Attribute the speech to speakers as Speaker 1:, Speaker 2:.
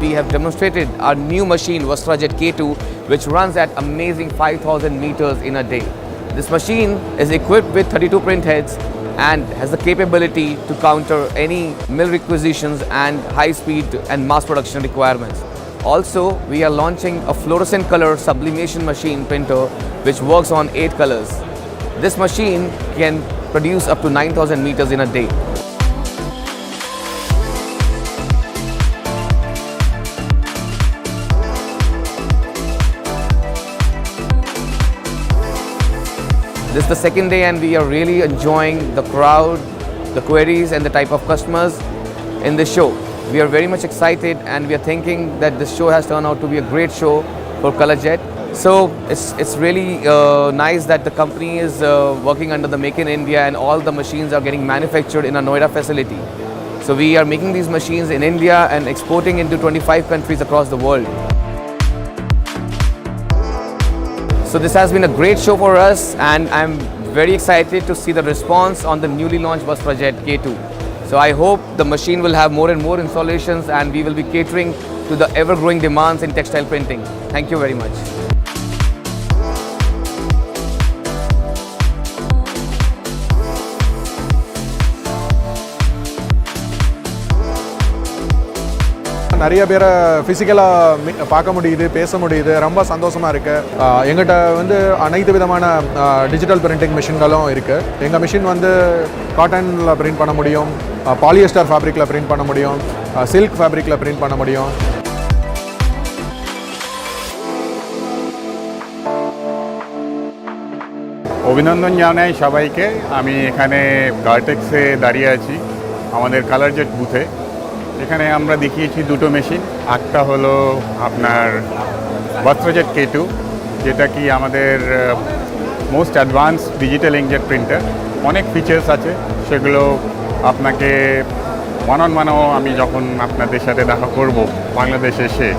Speaker 1: we have demonstrated our new machine VastraJet K2, which runs at amazing 5,000 meters in a day. This machine is equipped with 32 print heads and has the capability to counter any mill requisitions and high speed and mass production requirements. Also, we are launching a fluorescent color sublimation machine printer which works on 8 colors. This machine can produce up to 9,000 meters in a day. This is the second day and we are really enjoying the crowd, the queries and the type of customers in this show. We are very much excited and we are thinking that this show has turned out to be a great show for ColorJet. So it's really nice that the company is working under the Make in India and all the machines are getting manufactured in a Noida facility. So we are making these machines in India and exporting into 25 countries across the world. So this has been a great show for us and I'm very excited to see the response on the newly launched VastraJet K2. So I hope the machine will have more and more installations and we will be catering to the ever-growing demands in textile printing. Thank you very much.
Speaker 2: நிறைய பேரை ஃபிசிக்கலாக பார்க்க முடியுது, பேச முடியுது, ரொம்ப சந்தோஷமாக இருக்குது. எங்கிட்ட வந்து அனைத்து விதமான டிஜிட்டல் பிரிண்டிங் மிஷின்களும் இருக்குது. எங்கள் மிஷின் வந்து காட்டனில் பிரிண்ட் பண்ண முடியும், பாலியஸ்டர் ஃபேப்ரிக்கில் பிரிண்ட் பண்ண முடியும், சில்க் ஃபேப்ரிக்கில் பிரிண்ட் பண்ண முடியும்.
Speaker 3: অভিনন্দন জানাই সবাইকে। আমি এখানে গার্টেক্সে দাঁড়িয়ে আছি আমাদের কালারজেট বুথে। এখানে আমরা দেখিয়েছি দুটো মেশিন, একটা হলো আপনার VastraJet K2, যেটা কি আমাদের most advance digital inkjet printer. অনেক ফিচার্স আছে, সেগুলো আপনাকে ওয়ান অন ওয়ানও আমি যখন আপনাদের সাথে দেখা করব বাংলাদেশে এসে